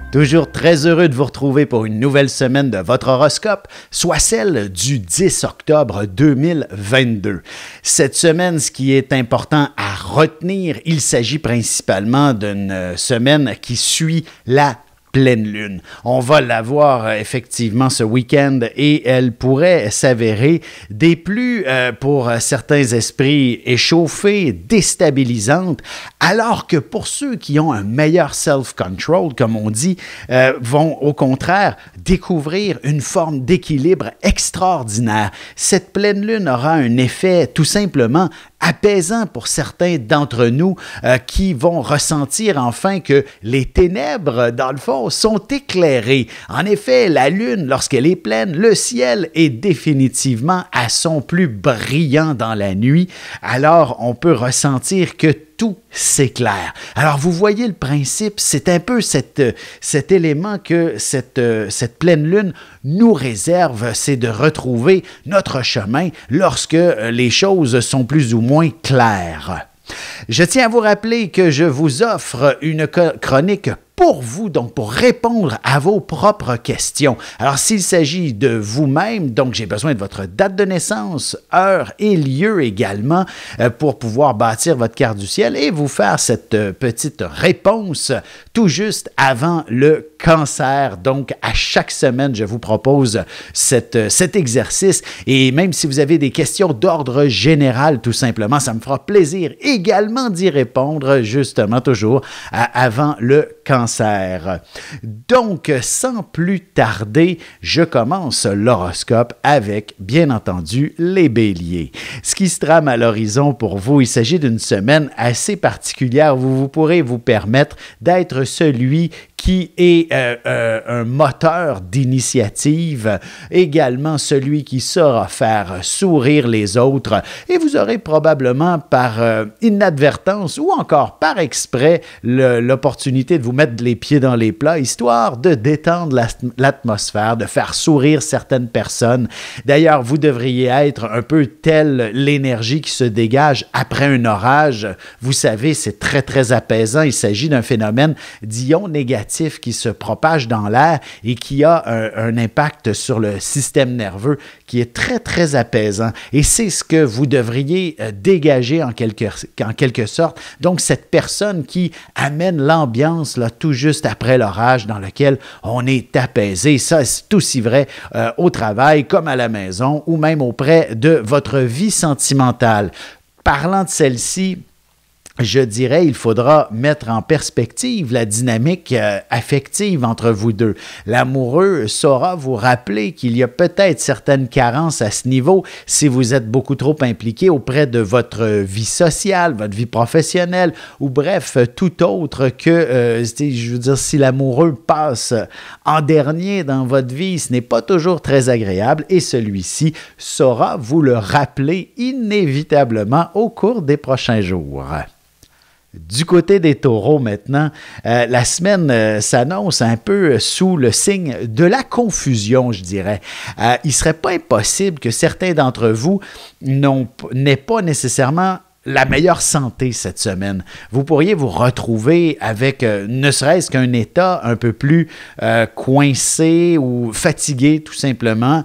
Toujours très heureux de vous retrouver pour une nouvelle semaine de votre horoscope, soit celle du 10 octobre 2022. Cette semaine, ce qui est important à retenir, il s'agit principalement d'une semaine qui suit la pleine lune. On va la voir effectivement ce week-end et elle pourrait s'avérer des plus, pour certains esprits, échauffée, déstabilisante, alors que pour ceux qui ont un meilleur self-control, comme on dit, vont au contraire découvrir une forme d'équilibre extraordinaire. Cette pleine lune aura un effet tout simplement apaisant pour certains d'entre nous qui vont ressentir enfin que les ténèbres, dans le fond, sont éclairées. En effet, la lune, lorsqu'elle est pleine, le ciel est définitivement à son plus brillant dans la nuit. Alors, on peut ressentir que tout s'éclaire. Alors, vous voyez le principe, c'est un peu cet élément que cette pleine lune nous réserve, c'est de retrouver notre chemin lorsque les choses sont plus ou moins claires. Je tiens à vous rappeler que je vous offre une chronique pour vous, donc pour répondre à vos propres questions. Alors, s'il s'agit de vous-même, donc j'ai besoin de votre date de naissance, heure et lieu également pour pouvoir bâtir votre carte du ciel et vous faire cette petite réponse tout juste avant le Cancer. Donc, à chaque semaine, je vous propose cet exercice et même si vous avez des questions d'ordre général, tout simplement, ça me fera plaisir également d'y répondre justement toujours avant le Cancer. Donc, sans plus tarder, je commence l'horoscope avec, bien entendu, les béliers. Ce qui se trame à l'horizon pour vous, il s'agit d'une semaine assez particulière où vous pourrez vous permettre d'être celui qui est un moteur d'initiative, également celui qui saura faire sourire les autres, et vous aurez probablement par inadvertance ou encore par exprès l'opportunité de vous mettre les pieds dans les plats, histoire de détendre l'atmosphère, de faire sourire certaines personnes. D'ailleurs, vous devriez être un peu telle l'énergie qui se dégage après un orage. Vous savez, c'est très, très apaisant. Il s'agit d'un phénomène d'ion négatif qui se propage dans l'air et qui a un impact sur le système nerveux qui est très, très apaisant. Et c'est ce que vous devriez dégager en quelque sorte. Donc, cette personne qui amène l'ambiance là, tout juste après l'orage dans lequel on est apaisé. Ça, c'est aussi vrai au travail comme à la maison ou même auprès de votre vie sentimentale. Parlant de celle-ci, je dirais, il faudra mettre en perspective la dynamique affective entre vous deux. L'amoureux saura vous rappeler qu'il y a peut-être certaines carences à ce niveau si vous êtes beaucoup trop impliqué auprès de votre vie sociale, votre vie professionnelle ou bref, tout autre que, je veux dire, si l'amoureux passe en dernier dans votre vie, ce n'est pas toujours très agréable et celui-ci saura vous le rappeler inévitablement au cours des prochains jours. Du côté des taureaux maintenant, la semaine s'annonce un peu sous le signe de la confusion, je dirais. Il ne serait pas impossible que certains d'entre vous n'aient pas nécessairement la meilleure santé cette semaine. Vous pourriez vous retrouver avec ne serait-ce qu'un état un peu plus coincé ou fatigué tout simplement.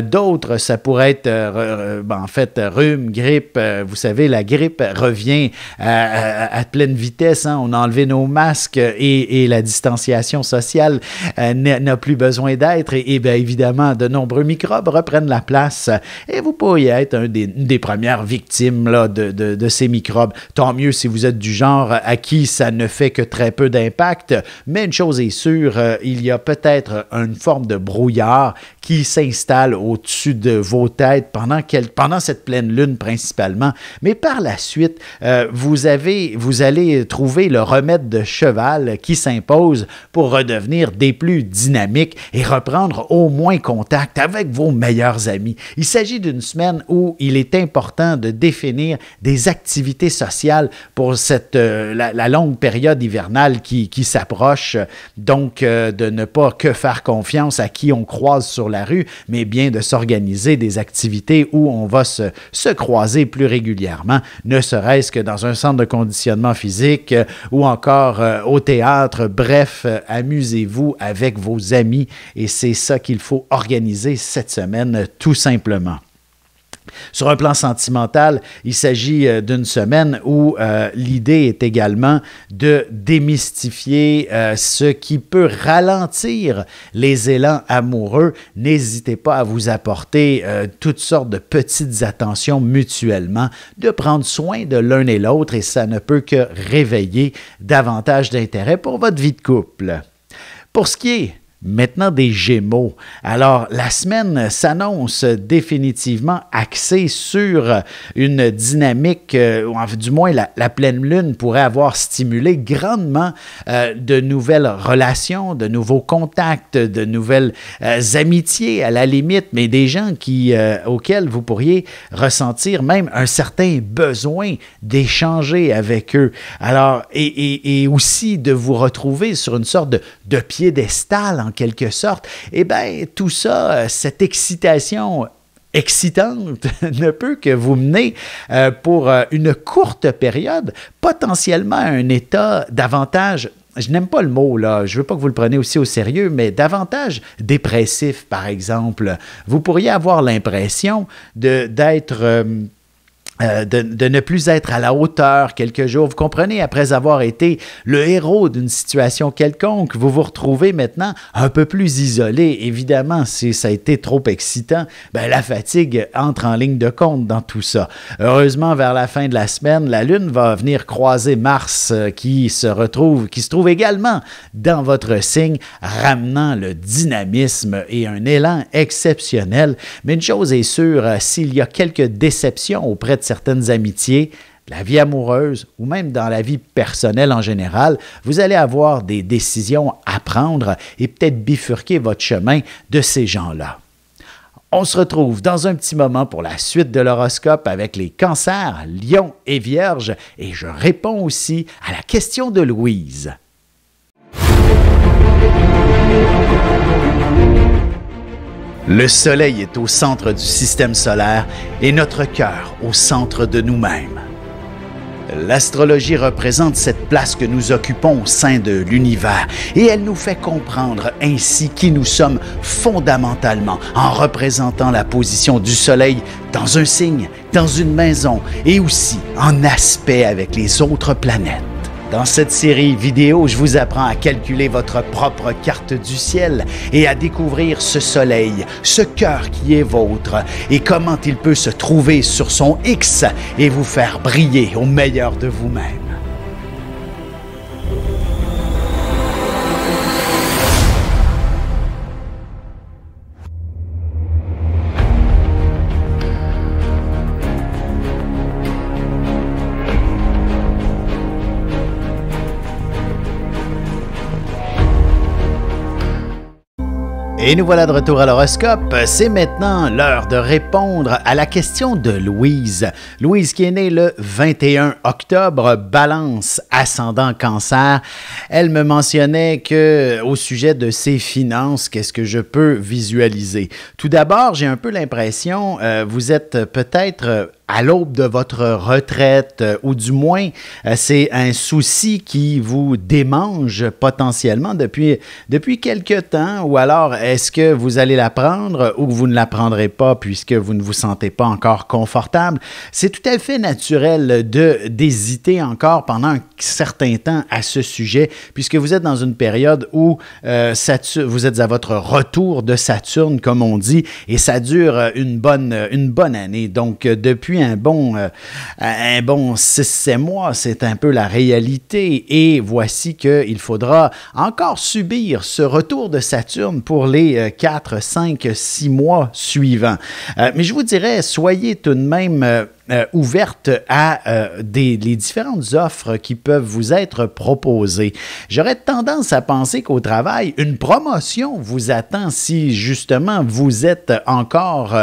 D'autres, ça pourrait être en fait rhume, grippe. Vous savez, la grippe revient à pleine vitesse. Hein. On a enlevé nos masques et la distanciation sociale n'a plus besoin d'être. Et bien évidemment, de nombreux microbes reprennent la place. Et vous pourriez être une des premières victimes là, de ces microbes. Tant mieux si vous êtes du genre à qui ça ne fait que très peu d'impact, mais une chose est sûre, il y a peut-être une forme de brouillard qui s'installe au-dessus de vos têtes pendant cette pleine lune principalement, mais par la suite, vous allez trouver le remède de cheval qui s'impose pour redevenir des plus dynamiques et reprendre au moins contact avec vos meilleurs amis. Il s'agit d'une semaine où il est important de définir des des activités sociales pour la longue période hivernale qui s'approche. Donc, de ne pas que faire confiance à qui on croise sur la rue, mais bien de s'organiser des activités où on va se croiser plus régulièrement, ne serait-ce que dans un centre de conditionnement physique ou encore au théâtre. Bref, amusez-vous avec vos amis et c'est ça qu'il faut organiser cette semaine, tout simplement. Sur un plan sentimental, il s'agit d'une semaine où l'idée est également de démystifier ce qui peut ralentir les élans amoureux. N'hésitez pas à vous apporter toutes sortes de petites attentions mutuellement, de prendre soin de l'un et l'autre et ça ne peut que réveiller davantage d'intérêt pour votre vie de couple. Pour ce qui est maintenant des Gémeaux. Alors, la semaine s'annonce définitivement axée sur une dynamique, du moins la pleine lune pourrait avoir stimulé grandement de nouvelles relations, de nouveaux contacts, de nouvelles amitiés à la limite, mais des gens auxquels vous pourriez ressentir même un certain besoin d'échanger avec eux. Alors, et aussi de vous retrouver sur une sorte de piédestal en quelque sorte, eh bien, tout ça, cette excitation excitante ne peut que vous mener pour une courte période, potentiellement à un état davantage, je n'aime pas le mot, là, je ne veux pas que vous le preniez aussi au sérieux, mais davantage dépressif, par exemple. Vous pourriez avoir l'impression d'être... De ne plus être à la hauteur quelques jours. Vous comprenez, après avoir été le héros d'une situation quelconque, vous vous retrouvez maintenant un peu plus isolé. Évidemment, si ça a été trop excitant, ben, la fatigue entre en ligne de compte dans tout ça. Heureusement, vers la fin de la semaine, la Lune va venir croiser Mars qui se trouve également dans votre signe, ramenant le dynamisme et un élan exceptionnel. Mais une chose est sûre, s'il y a quelques déceptions auprès de certaines amitiés, la vie amoureuse ou même dans la vie personnelle en général, vous allez avoir des décisions à prendre et peut-être bifurquer votre chemin de ces gens-là. On se retrouve dans un petit moment pour la suite de l'horoscope avec les cancers, lions et vierges et je réponds aussi à la question de Louise. Le Soleil est au centre du système solaire et notre cœur au centre de nous-mêmes. L'astrologie représente cette place que nous occupons au sein de l'univers et elle nous fait comprendre ainsi qui nous sommes fondamentalement en représentant la position du Soleil dans un signe, dans une maison et aussi en aspect avec les autres planètes. Dans cette série vidéo, je vous apprends à calculer votre propre carte du ciel et à découvrir ce soleil, ce cœur qui est vôtre et comment il peut se trouver sur son X et vous faire briller au meilleur de vous-même. Et nous voilà de retour à l'horoscope. C'est maintenant l'heure de répondre à la question de Louise. Louise qui est née le 21 octobre, Balance, ascendant Cancer. Elle me mentionnait que au sujet de ses finances, qu'est-ce que je peux visualiser? Tout d'abord, j'ai un peu l'impression, vous êtes peut-être à l'aube de votre retraite, ou du moins, c'est un souci qui vous démange potentiellement depuis quelque temps, ou alors est-ce que vous allez la prendre ou vous ne la prendrez pas puisque vous ne vous sentez pas encore confortable? C'est tout à fait naturel d'hésiter encore pendant un certain temps à ce sujet, puisque vous êtes dans une période où vous êtes à votre retour de Saturne, comme on dit, et ça dure une bonne année. Donc, depuis un bon 6-7 mois, c'est un peu la réalité. Et voici qu'il faudra encore subir ce retour de Saturne pour les 4, 5, 6 mois suivants. Mais je vous dirais, soyez tout de même ouverte à les différentes offres qui peuvent vous être proposées. J'aurais tendance à penser qu'au travail, une promotion vous attend si justement vous êtes encore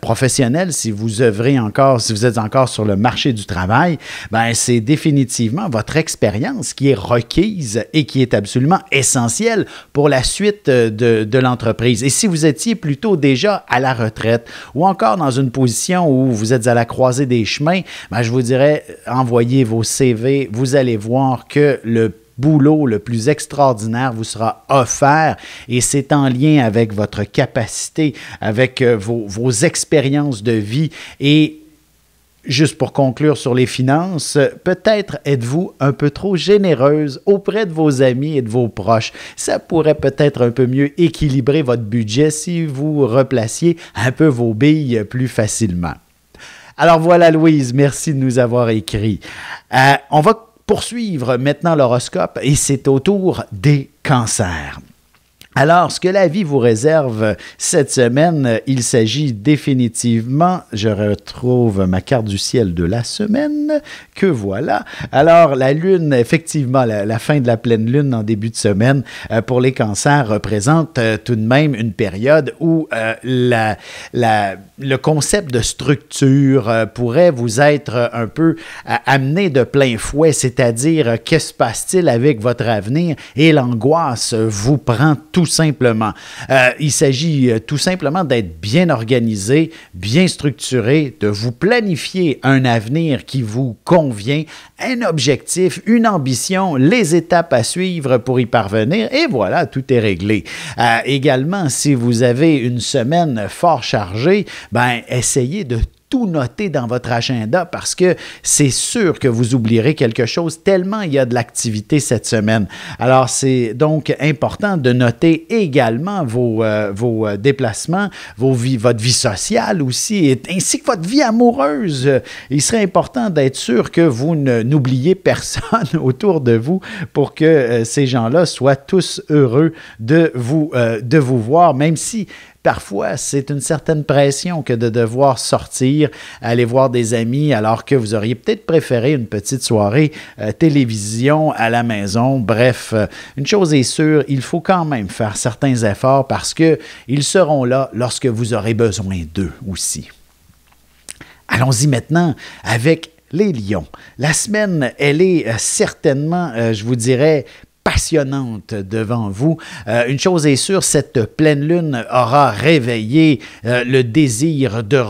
professionnel, si vous œuvrez encore, si vous êtes encore sur le marché du travail, ben c'est définitivement votre expérience qui est requise et qui est absolument essentielle pour la suite de l'entreprise. Et si vous étiez plutôt déjà à la retraite ou encore dans une position où vous êtes à la croisée des chemins, ben je vous dirais, envoyez vos CV, vous allez voir que le boulot le plus extraordinaire vous sera offert et c'est en lien avec votre capacité, avec vos expériences de vie. Et juste pour conclure sur les finances, peut-être êtes-vous un peu trop généreuse auprès de vos amis et de vos proches. Ça pourrait peut-être un peu mieux équilibrer votre budget si vous replaciez un peu vos billes plus facilement. Alors voilà Louise, merci de nous avoir écrit. On va poursuivre maintenant l'horoscope et c'est au tour des cancers. Alors, ce que la vie vous réserve cette semaine, il s'agit définitivement, je retrouve ma carte du ciel de la semaine, que voilà. Alors, la lune, effectivement, la fin de la pleine lune en début de semaine, pour les cancers, représente tout de même une période où le concept de structure pourrait vous être un peu amené de plein fouet, c'est-à-dire qu'est-ce qui se passe-t-il avec votre avenir et l'angoisse vous prend tout simplement. Il s'agit tout simplement d'être bien organisé, bien structuré, de vous planifier un avenir qui vous convient, un objectif, une ambition, les étapes à suivre pour y parvenir et voilà, tout est réglé. Également, si vous avez une semaine fort chargée, ben essayez de tout noter dans votre agenda parce que c'est sûr que vous oublierez quelque chose tellement il y a de l'activité cette semaine. Alors, c'est donc important de noter également vos déplacements, votre vie sociale aussi, ainsi que votre vie amoureuse. Il serait important d'être sûr que vous n'oubliez personne autour de vous pour que ces gens-là soient tous heureux de vous voir, même si parfois, c'est une certaine pression que de devoir sortir, aller voir des amis, alors que vous auriez peut-être préféré une petite soirée télévision à la maison. Bref, une chose est sûre, il faut quand même faire certains efforts parce qu'ils seront là lorsque vous aurez besoin d'eux aussi. Allons-y maintenant avec les lions. La semaine, elle est certainement, je vous dirais, passionnante devant vous. Une chose est sûre, cette pleine lune aura réveillé le désir de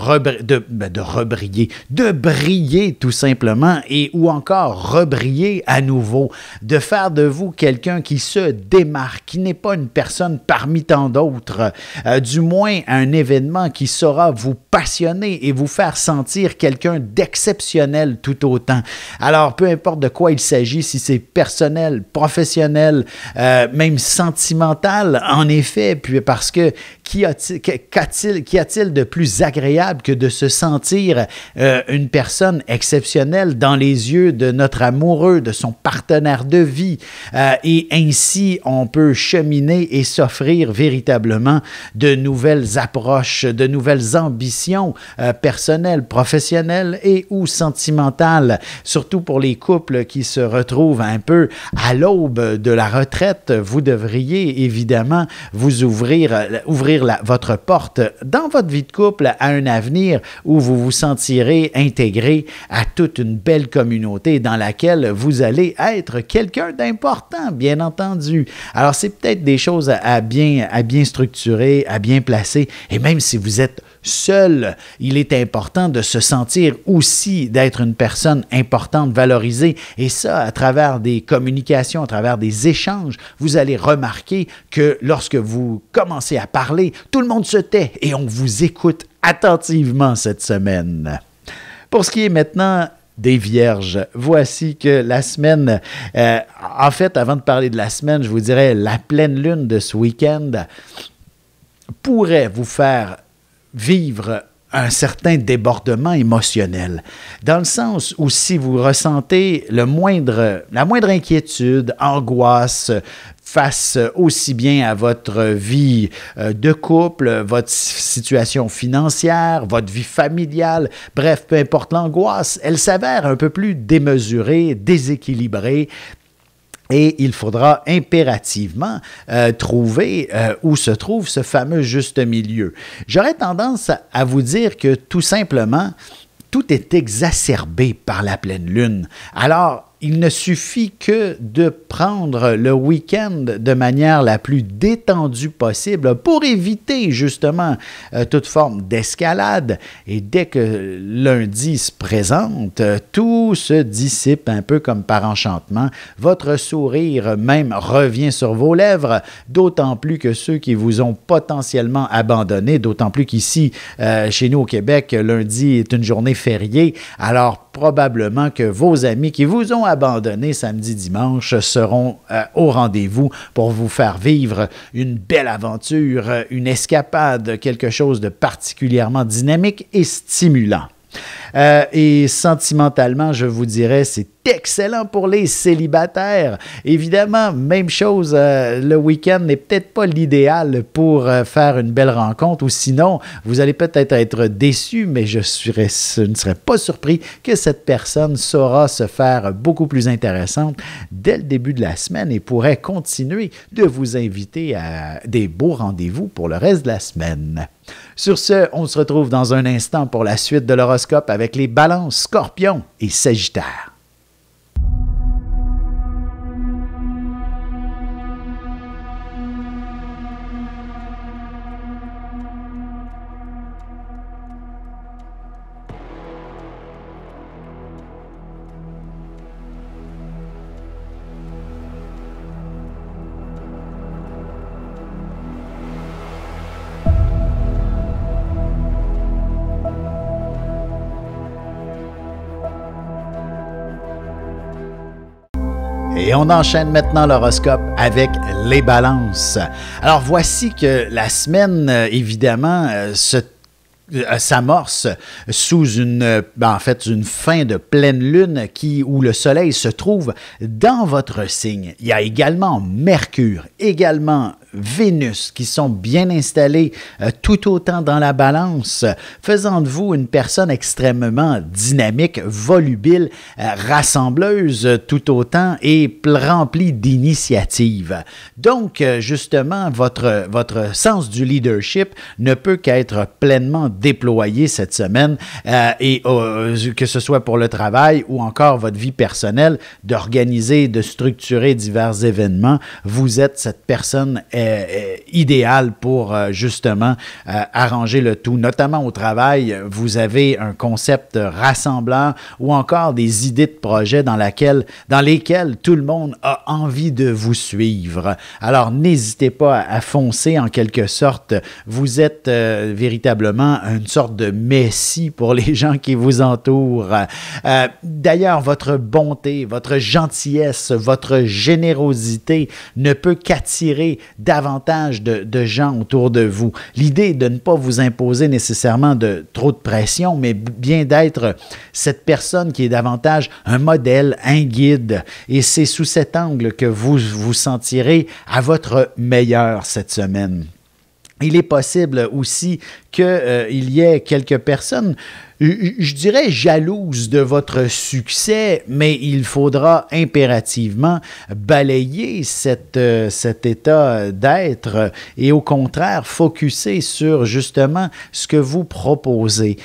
briller tout simplement ou encore rebriller à nouveau, de faire de vous quelqu'un qui se démarque, qui n'est pas une personne parmi tant d'autres, du moins un événement qui saura vous passionner et vous faire sentir quelqu'un d'exceptionnel tout autant. Alors, peu importe de quoi il s'agit, si c'est personnel, professionnel, même sentimental, en effet, puis parce que qu'y a-t-il de plus agréable que de se sentir une personne exceptionnelle dans les yeux de notre amoureux, de son partenaire de vie, et ainsi on peut cheminer et s'offrir véritablement de nouvelles approches, de nouvelles ambitions personnelles, professionnelles et ou sentimentales, surtout pour les couples qui se retrouvent un peu à l'aube de la retraite. Vous devriez évidemment vous ouvrir votre porte dans votre vie de couple à un avenir où vous vous sentirez intégré à toute une belle communauté dans laquelle vous allez être quelqu'un d'important, bien entendu. Alors, c'est peut-être des choses à bien structurer, à bien placer, et même si vous êtes seul, il est important de se sentir aussi d'être une personne importante, valorisée, et ça, à travers des communications, à travers des échanges, vous allez remarquer que lorsque vous commencez à parler, tout le monde se tait et on vous écoute attentivement cette semaine. Pour ce qui est maintenant des Vierges, voici que la semaine, en fait, avant de parler de la semaine, je vous dirais la pleine lune de ce week-end pourrait vous faire vivre un certain débordement émotionnel, dans le sens où si vous ressentez la moindre inquiétude, angoisse, face aussi bien à votre vie de couple, votre situation financière, votre vie familiale, bref, peu importe l'angoisse, elle s'avère un peu plus démesurée, déséquilibrée. Et il faudra impérativement trouver où se trouve ce fameux juste milieu. J'aurais tendance à vous dire que tout simplement, tout est exacerbé par la pleine lune. Alors, il ne suffit que de prendre le week-end de manière la plus détendue possible pour éviter justement toute forme d'escalade. Et dès que lundi se présente, tout se dissipe un peu comme par enchantement. Votre sourire même revient sur vos lèvres, d'autant plus que ceux qui vous ont potentiellement abandonné, d'autant plus qu'ici, chez nous au Québec, lundi est une journée fériée. Alors, probablement que vos amis qui vous ont abandonné samedi, dimanche seront au rendez-vous pour vous faire vivre une belle aventure, une escapade, quelque chose de particulièrement dynamique et stimulant. Et sentimentalement, je vous dirais, c'est excellent pour les célibataires. Évidemment, même chose, le week-end n'est peut-être pas l'idéal pour faire une belle rencontre, ou sinon, vous allez peut-être être déçu, mais je ne serais pas surpris que cette personne saura se faire beaucoup plus intéressante dès le début de la semaine et pourrait continuer de vous inviter à des beaux rendez-vous pour le reste de la semaine. Sur ce, on se retrouve dans un instant pour la suite de l'horoscope avec les balances, scorpions et sagittaires. Et on enchaîne maintenant l'horoscope avec les balances. Alors voici que la semaine, évidemment, s'amorce sous une fin de pleine lune où le soleil se trouve dans votre signe. Il y a également Mercure, également Vénus qui sont bien installés tout autant dans la balance, faisant de vous une personne extrêmement dynamique, volubile, rassembleuse tout autant et remplie d'initiatives. Donc, justement, votre sens du leadership ne peut qu'être pleinement déployé cette semaine que ce soit pour le travail ou encore votre vie personnelle, d'organiser, de structurer divers événements. Vous êtes cette personne idéal pour justement arranger le tout. Notamment au travail, vous avez un concept rassemblant ou encore des idées de projet dans lesquelles tout le monde a envie de vous suivre. Alors, n'hésitez pas à foncer en quelque sorte. Vous êtes véritablement une sorte de messie pour les gens qui vous entourent. D'ailleurs, votre bonté, votre gentillesse, votre générosité ne peut qu'attirer davantage de gens autour de vous. L'idée est de ne pas vous imposer nécessairement de trop de pression, mais bien d'être cette personne qui est davantage un modèle, un guide. Et c'est sous cet angle que vous vous sentirez à votre meilleur cette semaine. Il est possible aussi qu'il y ait quelques personnes, je dirais, jalouses de votre succès, mais il faudra impérativement balayer cet état d'être et au contraire focusser sur justement ce que vous proposez.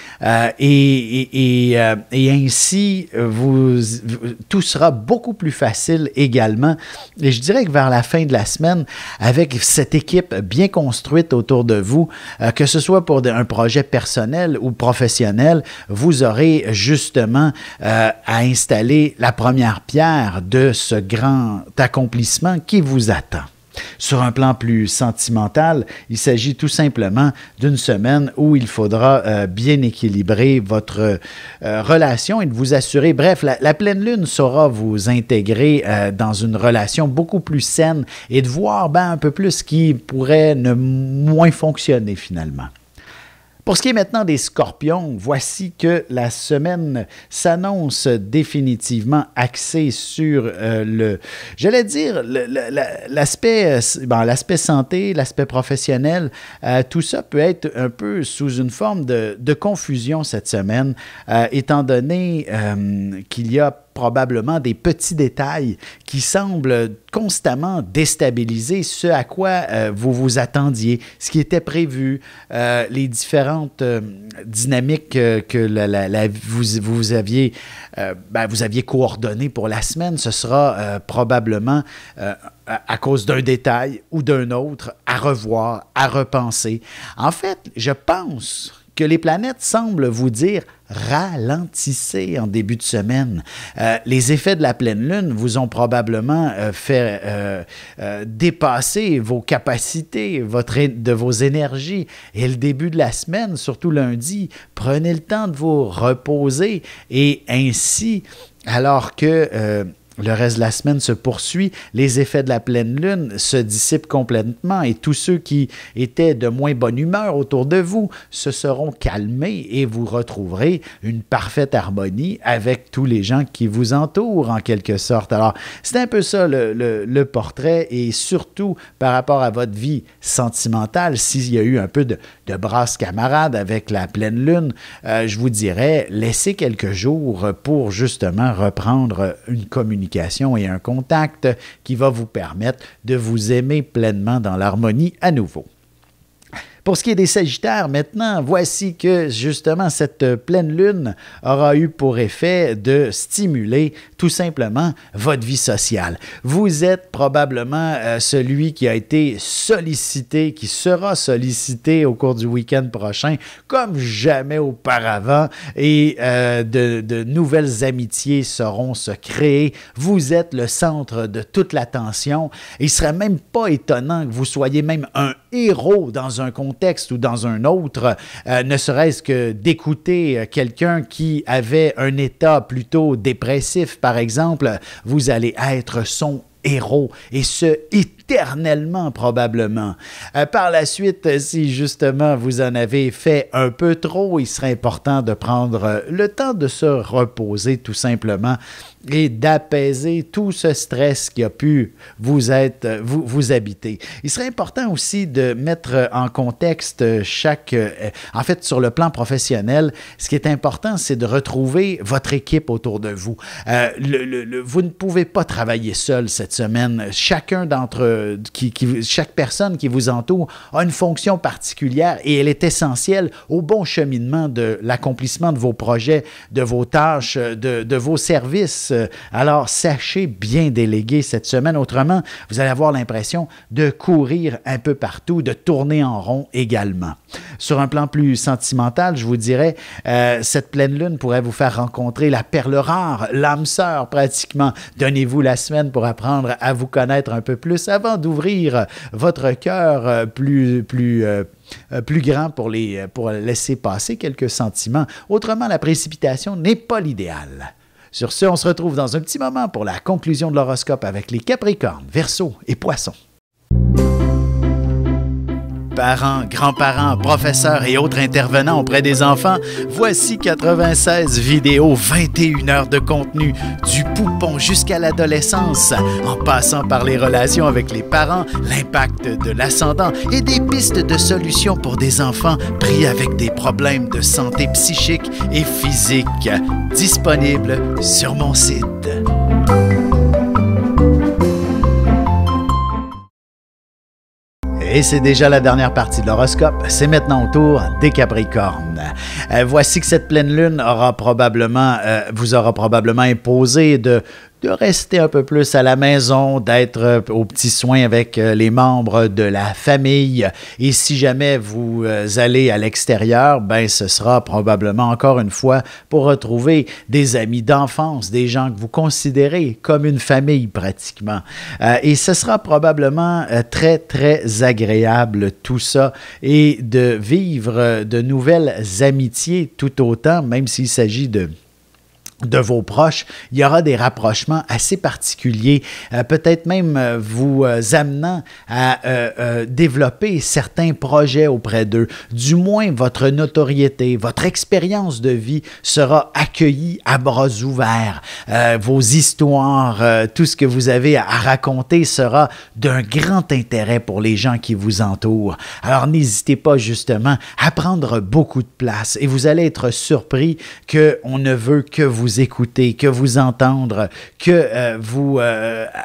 Et ainsi, tout sera beaucoup plus facile également. Et je dirais que vers la fin de la semaine, avec cette équipe bien construite autour de vous, que ce soit pour un projet personnel ou professionnel, vous aurez justement à installer la première pierre de ce grand accomplissement qui vous attend. Sur un plan plus sentimental, il s'agit tout simplement d'une semaine où il faudra bien équilibrer votre relation et de vous assurer, bref, la pleine lune saura vous intégrer dans une relation beaucoup plus saine et de voir un peu plus ce qui pourrait ne moins fonctionner finalement. Pour ce qui est maintenant des Scorpions, voici que la semaine s'annonce définitivement axée sur l'aspect santé, l'aspect professionnel. Tout ça peut être un peu sous une forme de confusion cette semaine, étant donné qu'il y a probablement des petits détails qui semblent constamment déstabiliser ce à quoi vous vous attendiez, ce qui était prévu, les différentes dynamiques que vous aviez coordonnées pour la semaine. Ce sera probablement à cause d'un détail ou d'un autre à revoir, à repenser. En fait, je pense que les planètes semblent vous dire « ralentissez en début de semaine ». Les effets de la pleine lune vous ont probablement fait dépasser vos capacités, de vos énergies. Et le début de la semaine, surtout lundi, prenez le temps de vous reposer et ainsi, alors que le reste de la semaine se poursuit, les effets de la pleine lune se dissipent complètement et tous ceux qui étaient de moins bonne humeur autour de vous se seront calmés et vous retrouverez une parfaite harmonie avec tous les gens qui vous entourent en quelque sorte. Alors, c'est un peu ça le portrait et surtout par rapport à votre vie sentimentale, s'il y a eu un peu de brasse camarade avec la pleine lune, je vous dirais, laissez quelques jours pour justement reprendre une communication et un contact qui va vous permettre de vous aimer pleinement dans l'harmonie à nouveau. Pour ce qui est des Sagittaires, maintenant, voici que justement cette pleine lune aura eu pour effet de stimuler tout simplement votre vie sociale. Vous êtes probablement celui qui a été sollicité, qui sera sollicité au cours du week-end prochain comme jamais auparavant et de nouvelles amitiés seront se créer. Vous êtes le centre de toute l'attention. Il ne serait même pas étonnant que vous soyez même un héros dans un contexte ou dans un autre, ne serait-ce que d'écouter quelqu'un qui avait un état plutôt dépressif, par exemple, vous allez être son héros, et ce, éternellement probablement. Par la suite, si justement vous en avez fait un peu trop, il serait important de prendre le temps de se reposer tout simplement et d'apaiser tout ce stress qui a pu vous habiter. Il serait important aussi de mettre en contexte en fait, sur le plan professionnel, ce qui est important, c'est de retrouver votre équipe autour de vous. Vous ne pouvez pas travailler seul cette semaine. Chaque personne qui vous entoure a une fonction particulière et elle est essentielle au bon cheminement de l'accomplissement de vos projets, de vos tâches, de vos services. Alors, sachez bien déléguer cette semaine. Autrement, vous allez avoir l'impression de courir un peu partout, de tourner en rond également. Sur un plan plus sentimental, je vous dirais, cette pleine lune pourrait vous faire rencontrer la perle rare, l'âme sœur pratiquement. Donnez-vous la semaine pour apprendre à vous connaître un peu plus avant d'ouvrir votre cœur plus grand pour laisser passer quelques sentiments. Autrement, la précipitation n'est pas l'idéal. Sur ce, on se retrouve dans un petit moment pour la conclusion de l'horoscope avec les Capricornes, Verseaux et Poissons. Parents, grands-parents, professeurs et autres intervenants auprès des enfants, voici 96 vidéos, 21 heures de contenu, du poupon jusqu'à l'adolescence, en passant par les relations avec les parents, l'impact de l'ascendant et des pistes de solutions pour des enfants pris avec des problèmes de santé psychique et physique. Disponible sur mon site. Et c'est déjà la dernière partie de l'horoscope. C'est maintenant au tour des Capricornes. Voici que cette pleine lune vous aura probablement imposé de rester un peu plus à la maison, d'être aux petits soins avec les membres de la famille. Et si jamais vous allez à l'extérieur, ce sera probablement encore une fois pour retrouver des amis d'enfance, des gens que vous considérez comme une famille pratiquement. Et ce sera probablement très, très agréable tout ça et de vivre de nouvelles amitiés tout autant, même s'il s'agit de vos proches, il y aura des rapprochements assez particuliers, peut-être même vous amenant à développer certains projets auprès d'eux. Du moins, votre notoriété, votre expérience de vie sera accueillie à bras ouverts. Vos histoires, tout ce que vous avez à raconter sera d'un grand intérêt pour les gens qui vous entourent. Alors, n'hésitez pas justement à prendre beaucoup de place et vous allez être surpris qu'on ne veut que vous écouter, que vous entendre, que vous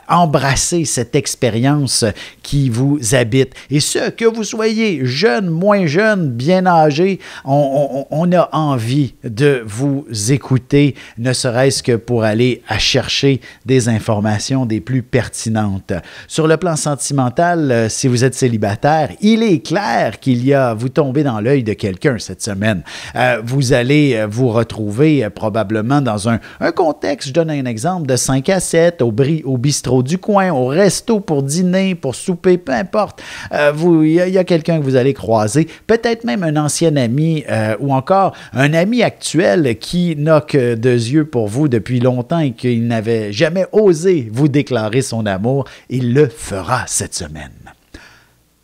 embrasser cette expérience qui vous habite. Et ce, que vous soyez jeune, moins jeune, bien âgé, on a envie de vous écouter, ne serait-ce que pour aller à chercher des informations des plus pertinentes. Sur le plan sentimental, si vous êtes célibataire, il est clair vous tombez dans l'œil de quelqu'un cette semaine. Vous allez vous retrouver probablement dans un contexte, je donne un exemple, de 5 à 7, au bistrot du coin, au resto pour dîner, pour souper, peu importe. Il y a quelqu'un que vous allez croiser, peut-être même un ancien ami ou encore un ami actuel qui n'a que 2 yeux pour vous depuis longtemps et qu'il n'avait jamais osé vous déclarer son amour. Il le fera cette semaine.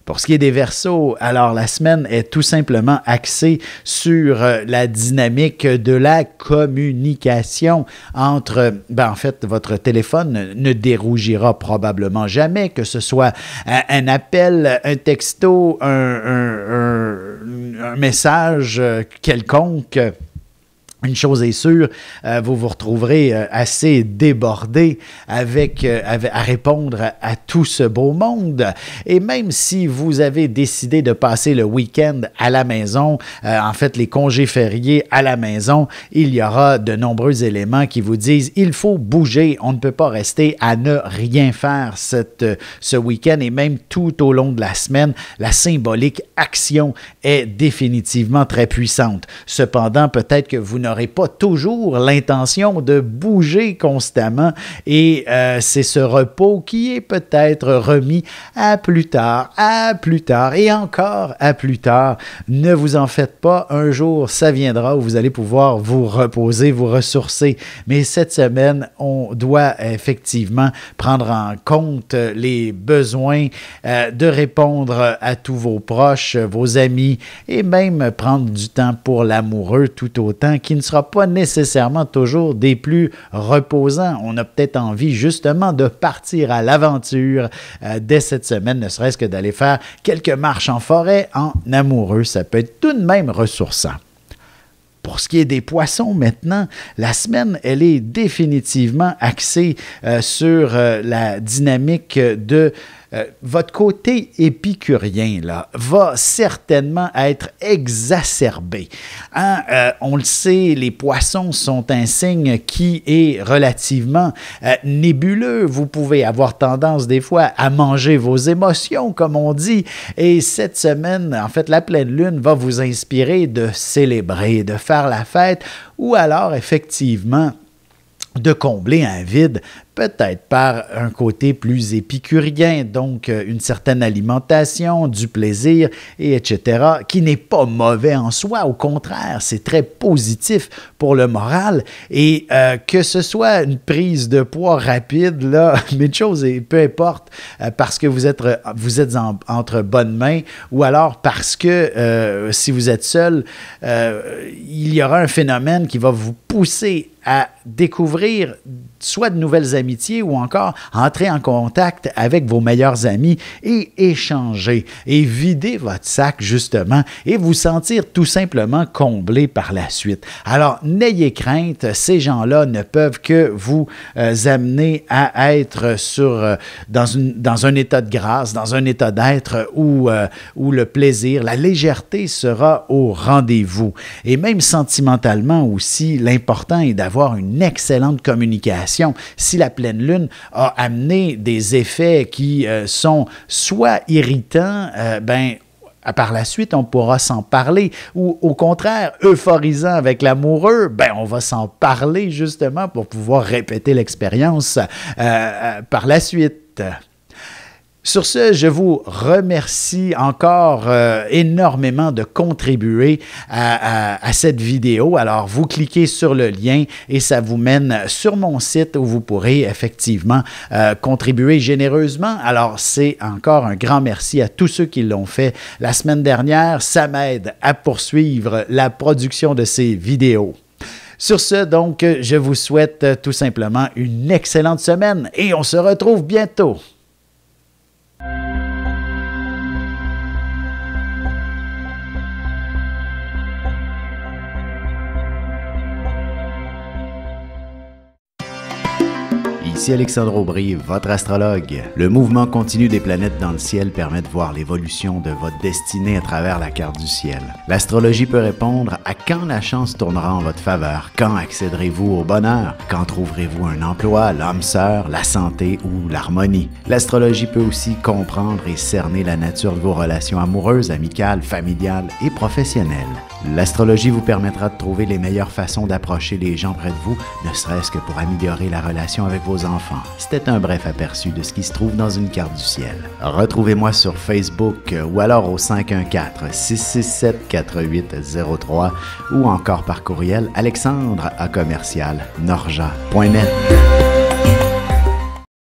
Pour ce qui est des Verseaux, alors la semaine est tout simplement axée sur la dynamique de la communication entre, en fait, votre téléphone ne dérougira probablement jamais, que ce soit un appel, un texto, un message quelconque. Une chose est sûre, vous vous retrouverez assez débordé à répondre à tout ce beau monde. Et même si vous avez décidé de passer le week-end à la maison, en fait les congés fériés à la maison, il y aura de nombreux éléments qui vous disent il faut bouger, on ne peut pas rester à ne rien faire ce week-end et même tout au long de la semaine. La symbolique action est définitivement très puissante. Cependant, peut-être que vous n'aurez pas toujours l'intention de bouger constamment et c'est ce repos qui est peut-être remis à plus tard et encore à plus tard. Ne vous en faites pas, un jour ça viendra où vous allez pouvoir vous reposer, vous ressourcer. Mais cette semaine, on doit effectivement prendre en compte les besoins de répondre à tous vos proches, vos amis et même prendre du temps pour l'amoureux tout autant qui ne sera pas nécessairement toujours des plus reposants. On a peut-être envie justement de partir à l'aventure dès cette semaine, ne serait-ce que d'aller faire quelques marches en forêt en amoureux. Ça peut être tout de même ressourçant. Pour ce qui est des poissons maintenant, la semaine, elle est définitivement axée sur la dynamique de votre côté épicurien là, va certainement être exacerbé. On le sait, les poissons sont un signe qui est relativement nébuleux. Vous pouvez avoir tendance des fois à manger vos émotions, comme on dit. Et cette semaine, en fait, la pleine lune va vous inspirer de célébrer, de faire la fête ou alors effectivement de combler un vide, peut-être par un côté plus épicurien, donc une certaine alimentation, du plaisir, et etc., qui n'est pas mauvais en soi. Au contraire, c'est très positif pour le moral. Et que ce soit une prise de poids rapide, là, mais de choses, et peu importe, parce que vous êtes entre bonnes mains, ou alors parce que si vous êtes seul, il y aura un phénomène qui va vous pousser à découvrir soit de nouvelles amitiés ou encore entrer en contact avec vos meilleurs amis et échanger et vider votre sac justement et vous sentir tout simplement comblé par la suite. Alors, n'ayez crainte, ces gens-là ne peuvent que vous amener à être dans un état de grâce, dans un état d'être où le plaisir, la légèreté sera au rendez-vous. Et même sentimentalement aussi, l'important est d'avoir une excellente communication. Si la pleine lune a amené des effets qui sont soit irritants, par la suite, on pourra s'en parler. Ou au contraire, euphorisant avec l'amoureux, on va s'en parler justement pour pouvoir répéter l'expérience par la suite. Sur ce, je vous remercie encore énormément de contribuer à cette vidéo. Alors, vous cliquez sur le lien et ça vous mène sur mon site où vous pourrez effectivement contribuer généreusement. Alors, c'est encore un grand merci à tous ceux qui l'ont fait la semaine dernière. Ça m'aide à poursuivre la production de ces vidéos. Sur ce, donc, je vous souhaite tout simplement une excellente semaine et on se retrouve bientôt. Ici Alexandre Aubry, votre astrologue. Le mouvement continu des planètes dans le ciel permet de voir l'évolution de votre destinée à travers la carte du ciel. L'astrologie peut répondre à quand la chance tournera en votre faveur, quand accéderez-vous au bonheur, quand trouverez-vous un emploi, l'âme sœur, la santé ou l'harmonie. L'astrologie peut aussi comprendre et cerner la nature de vos relations amoureuses, amicales, familiales et professionnelles. L'astrologie vous permettra de trouver les meilleures façons d'approcher les gens près de vous, ne serait-ce que pour améliorer la relation avec vos enfants. C'était un bref aperçu de ce qui se trouve dans une carte du ciel. Retrouvez-moi sur Facebook ou alors au 514-667-4803 ou encore par courriel alexandre@norja.net.